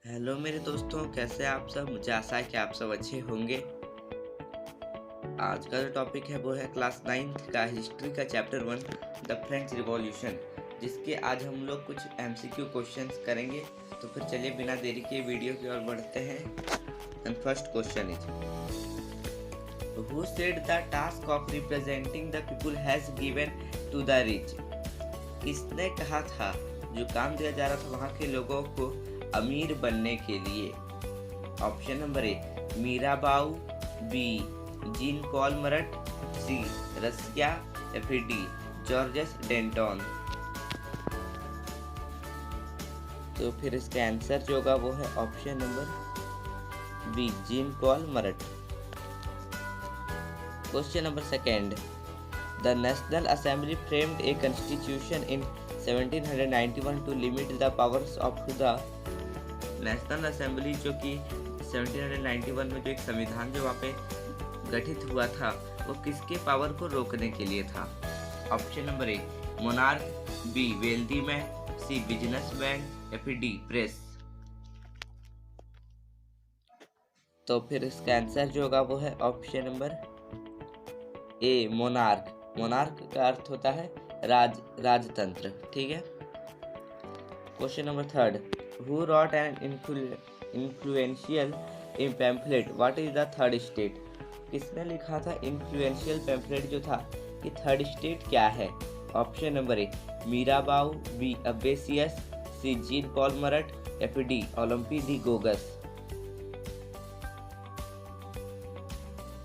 Hello मेरे दोस्तों, कैसे आप सब। मुझे आशा है कि आप सब अच्छे होंगे। आज का जो टॉपिक है वो है क्लास 9th का हिस्ट्री का चैप्टर 1 द फ्रेंच रिवॉल्यूशन, जिसके आज हम लोग कुछ एमसीक्यू क्वेश्चंस करेंगे। तो फिर चलिए बिना देरी के वीडियो की ओर बढ़ते हैं। And first question is, who said the task of representing the people has given to the rich. किसने कहा था जो काम दिया जा रहा था वहाँ के लोगों को अमीर बनने के लिए। Option number A Mirabeau, B Jean Paul Marat, C Russia या फिर डी जॉर्जस डेंटन। तो फिर इसका आंसर जो होगा वो है option number B Jean Paul Marat. Question number second, the National Assembly framed a constitution in 1791 to limit the powers of the. National Assembly जो कि 1791 में जो एक संविधान जो वहाँ पे गठित हुआ था वो किसके पावर को रोकने के लिए था। Option number A monarch, B wealthy man, C businessman या फिर डी प्रेस। तो फिर इसका आंसर जो होगा वो है option number A monarch. Monarch का अर्थ होता है राजतंत्र। ठीक है। Question number third, who wrote an influential pamphlet what is the third state. किसने लिखा था इन्फ्लुएंशियल पैम्फलेट जो था कि थर्ड स्टेट क्या है। Option number A Mirabeau, B Abbe Sieyes, C Jean Paul Marat या फिर डी ओलंपी दी गोगस।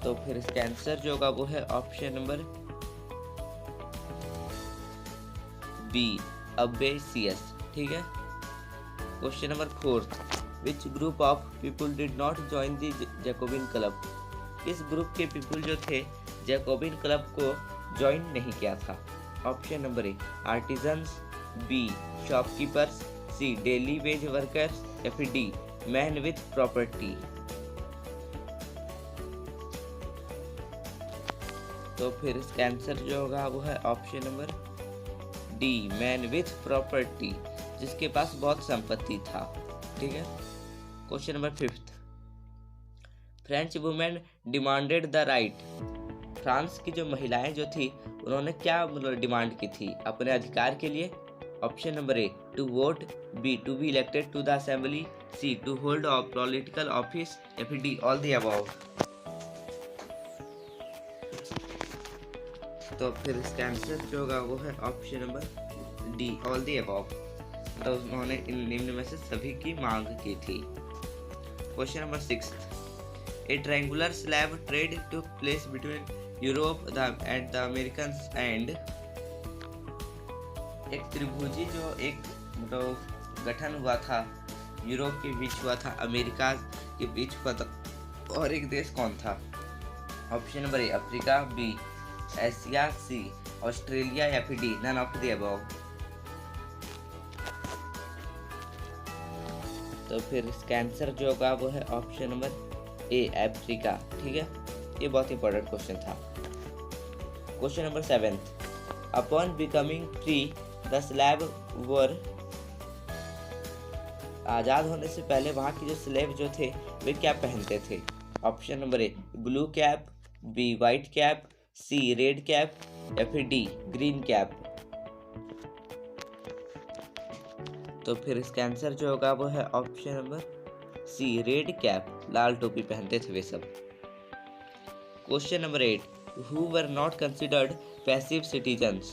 तो फिर इसका आंसर जो होगा वो है ऑप्शन नंबर बी अब्बेसियस। ठीक है। Question number fourth, which group of people did not join the Jacobin club. किस ग्रुप के पीपल जो थे जैकोबिन क्लब को ज्वाइन नहीं किया था। Option number A artisans, B shopkeepers, C daily wage workers या फिर डी मैन विथ प्रॉपर्टी। तो फिर इसका आंसर जो होगा वो है option number D man with property, जिसके पास बहुत संपत्ति था। ठीक है। Question number fifth, French women demanded the right. France की जो महिलाएं जो थी उन्होंने क्या डिमांड की थी अपने अधिकार के लिए। Option number A to vote, B to be elected to the assembly, C to hold political office या फिर डी ऑल द अबव। तो फिर इसका आंसर जो होगा वो है option number D all the above. तो उन्होंने इन निम्न में से सभी की मांग की थी। Question number sixth, A triangular slab trade took place between Europe and the Americans and. एक त्रिभुजी जो एक गठन हुआ था यूरोप के बीच हुआ था, अमेरिका के बीच हुआ था, और एक देश कौन था। Option number A Africa, B Asia, C Australia या फिर D none of the above. तो फिर इसका आंसर जो होगा वो है ऑप्शन नंबर ए अफ्रीका। ठीक है। ये बहुत इंपॉर्टेंट क्वेश्चन था। Question number seventh, upon becoming free the slave were. आज़ाद होने से पहले वहाँ के जो स्लेव जो थे वे क्या पहनते थे। Option number A blue cap, B white cap, C red cap या फिर डी ग्रीन कैप। तो फिर इसका आंसर जो होगा वो है option number C red cap, लाल टोपी पहनते थे वे सब। Question number 8, who were not considered passive citizens.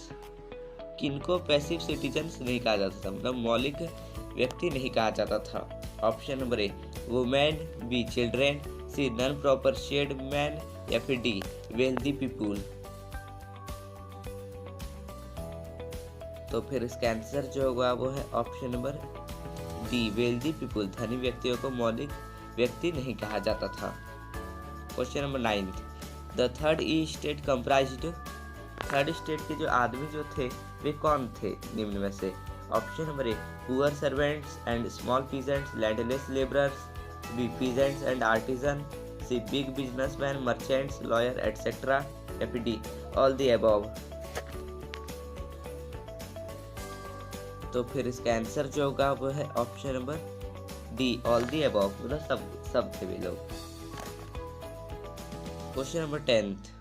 किनको पैसिव सिटीजन्स नहीं कहा जाता था, मतलब मौलिक व्यक्ति नहीं कहा जाता था। Option number A women, B children, C non propertied man या फिर डी वेल्दी पीपुल। तो फिर इसका आंसर जो होगा वो है option number D wealthy people. धनी व्यक्तियों को मौलिक व्यक्ति नहीं कहा जाता था। Question number 9, the third E state comprised. Third state के जो आदमी जो थे वे कौन थे निम्न में से। Option number A poor servants and small peasants, landless labourers, B peasants and artisan, C big businessman, merchants, lawyer etcetera या फिर डी ऑल द अबव। तो फिर इसका आंसर जो होगा वो है option number D all the above, मतलब सब थे वे लोग। क्वेश्चन नंबर 10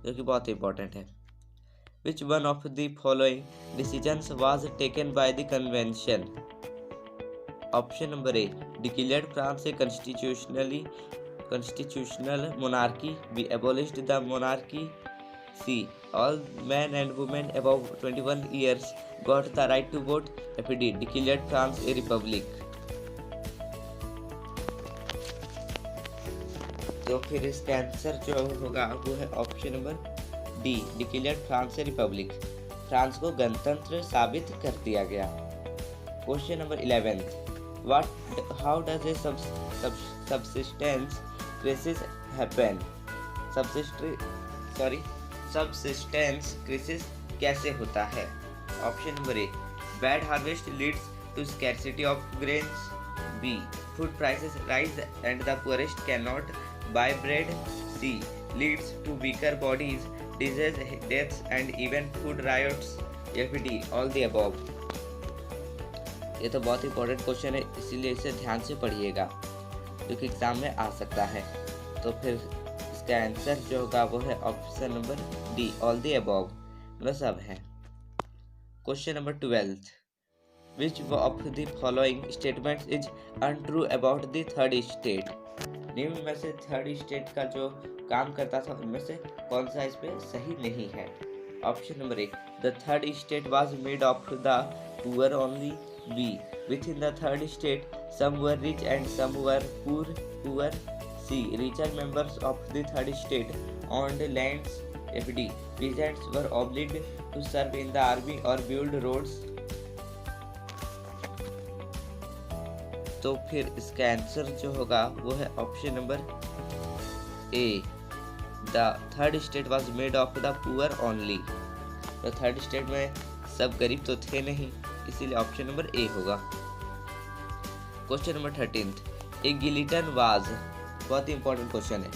जो कि बहुत इंपॉर्टेंट है। Which one of the following decisions was taken by the convention? Option number A, declared France A constitutional monarchy, B, abolished the monarchy, C, all men and women above 21 years got the right to vote, F, D, declared France a republic। तो फिर इसका answer जो होगा वो है option number D, declared France a republic. France को गणतंत्र साबित कर दिया गया। Question number 11, how does a subsistence crisis happen? subsistence crisis कैसे होता है? Option number A, bad harvest leads to scarcity of grains, B, food prices rise and the poorest can not buy bread, C, leads to weaker bodies, disease, deaths and even food riots, या फिर D, all the above. ये तो बहुत important question है, इसीलिए इसे ध्यान से पढ़िएगा जो कि एग्जाम में आ सकता है। तो फिर इसका आंसर जो होगा वो है option number D, all the above, मतलब सब है। Question number 12, which of the following statements is untrue about the third state? निम्न में से थर्ड स्टेट का जो काम करता था उनमें से कौन सा इस पे सही नहीं है? Option number A, the third state was made of the poor only, B, within the third state some were rich and some were poor, C, richer members of the third state owned lands, F, D, peasants were obliged to serve in the army or build roads। तो फिर इसका answer जो होगा वो है option number A, the third state was made of the poor only. तो third state में सब गरीब तो थे नहीं, इसीलिए ऑप्शन नंबर ए होगा। क्वेश्चन नंबर 13, ए गिलिटन वाज, बहुत ही इंपॉर्टेंट क्वेश्चन है।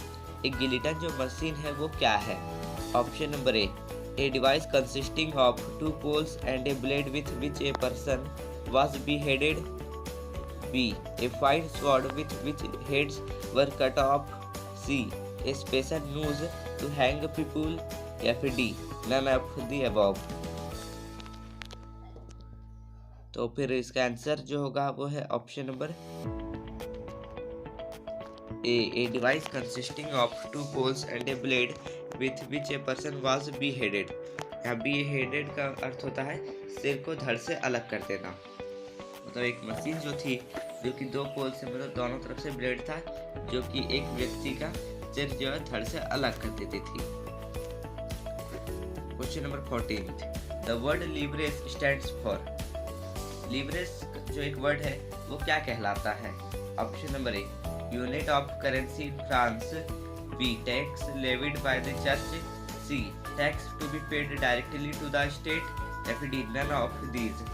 एक गिलिटन जो मशीन है वो क्या है? Option number A device consisting of 2 poles and a blade with which a person was beheaded, B, a fine sword with which heads were cut off, C, a special noose to hang people, या फिर D, none of the above. तो फिर इसका answer जो होगा वो है option number A device consisting of 2 poles and a blade with which a person was beheaded। यहाँ beheaded का अर्थ होता है सिर को धड़ से अलग कर देना। मतलब एक मशीन जो थी जो कि 2 पोल से, मतलब दोनों तरफ से ब्लेड था, जो कि एक व्यक्ति का सिर जो है धड़ से अलग कर देती थी। Question number 14, the word leverage stands for? Leverage जो एक वर्ड है वो क्या कहलाता है? Option number A, unit of currency in France, B, tax levied by the church, C, tax to be paid directly to the state, F, D, none of these.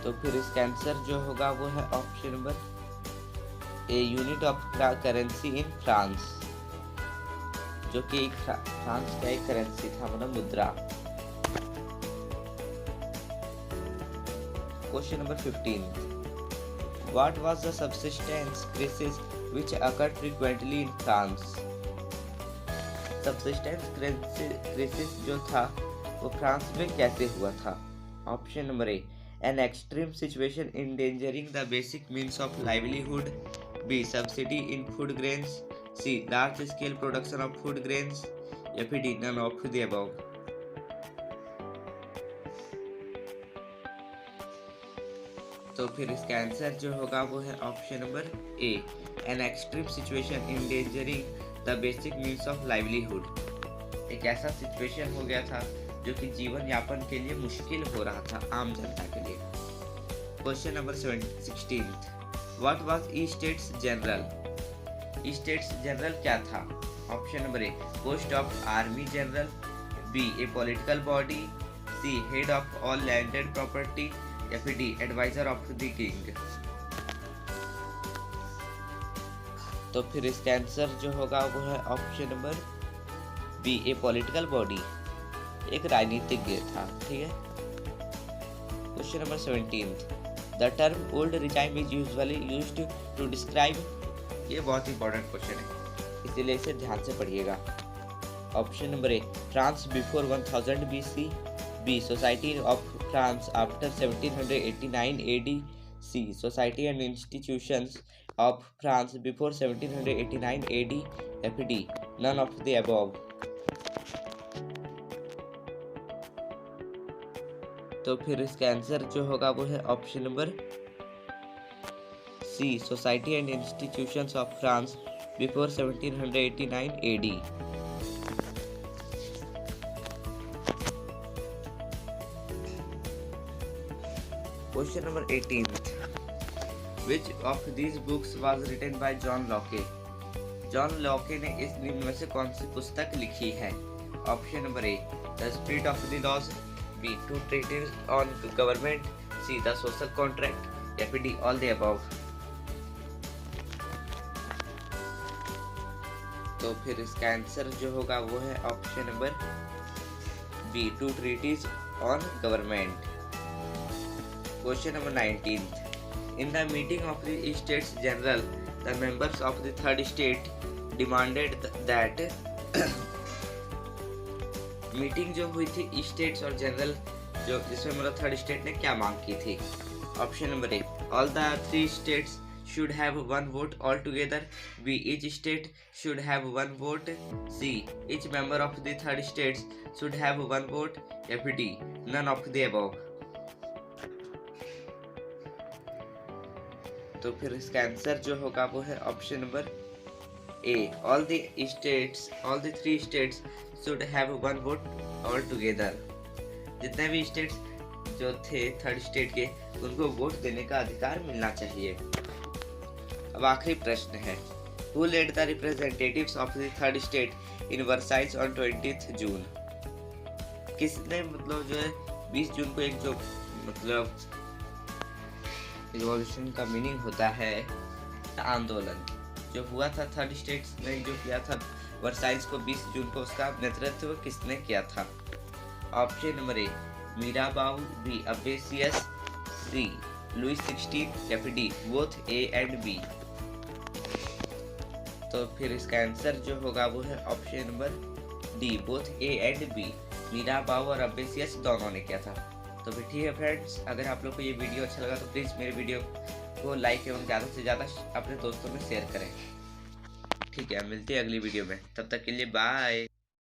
तो फिर इसका आंसर जो होगा वो है option number A, unit of currency in France, जो कि France का एक करेंसी था, मतलब मुद्रा। Question number 15, what was the subsistence crisis which occurred frequently in France? Subsistence crisis जो था वो फ्रांस में कैसे हुआ था? Option number A, an extreme situation endangering the basic means of livelihood, B, subsidy in food grains, C, large scale production of food grains, या फिर D, none of the above। तो फिर इसका आंसर जो होगा वो है option number A, an extreme situation endangering the basic means of livelihood. एक ऐसा सिचुएशन हो गया था जो कि जीवन यापन के लिए मुश्किल हो रहा था आम जनता के लिए। Question number 16, what was estates general? Estates general क्या था? Option number A, post of army general, B, a political body, C, head of all landed property, या फिर D, adviser of the king. तो फिर इसका answer जो होगा वो है option number B, a political body, एक राजनीतिज्ञ था। ठीक है। Question number 17, the term old regime is usually used to describe. ये बहुत इंपॉर्टेंट क्वेश्चन है, इसीलिए इसे ध्यान से पढ़िएगा। Option number A, France before 1000 BC। B, society of France after 1789 AD। C, society and institutions of France before 1789 AD। F D, none of the above. तो फिर इसका आंसर जो होगा वो है option number C, society and institutions of France before 1789 AD। Question number 18th, which of these books was written by John Locke. John Locke ने इस निम्न में से कौन सी पुस्तक लिखी है। Option number A, the spirit of the laws. B, two treatise on government. C, the social contract. या फिर डी, ऑल द अबव। तो फिर इसका आंसर जो होगा वो है option number B, two treatise on government. Question number 19th, in the meeting of the States General, the members of the third state demanded that meeting जो हुई थी स्टेट्स और जनरल जो जिसमें मतलब थर्ड स्टेट ने क्या मांग की थी। Option number A, all the 3 states should have 1 vote altogether। B, each state should have 1 vote। C, each member of the third states should have 1 vote। या फिर D, none of the above। तो फिर इसका answer जो होगा वो है option number A, all the 3 states should have 1 vote all together। जितने भी स्टेट्स जो थे थर्ड स्टेट के उनको वोट देने का अधिकार मिलना चाहिए। अब आखिरी प्रश्न है, who led the representatives of the third state in Versailles on 20th June. किसने मतलब जो है 20 जून को एक जो मतलब रिवॉल्यूशन का मीनिंग होता है आंदोलन जो हुआ था थर्ड स्टेट्स ने जो किया था वर्साइल्स को 20 जून को, उसका नेतृत्व किसने किया था। Option number A, Mirabeau. B, Abbe Sieyes. C, Louis 16। या फिर D, both A and B. तो फिर इसका आंसर जो होगा वो है option number D, both A and B. Mirabeau और अब्बेसियस दोनों ने किया था। तो फिर ठीक है फ्रेंड्स, अगर आप लोग को ये वीडियो अच्छा लगा तो प्लीज़ मेरे वीडियो को लाइक एवं ज़्यादा से ज़्यादा अपने दोस्तों में शेयर करें। ठीक है, मिलते हैं अगली वीडियो में, तब तक के लिए बाय।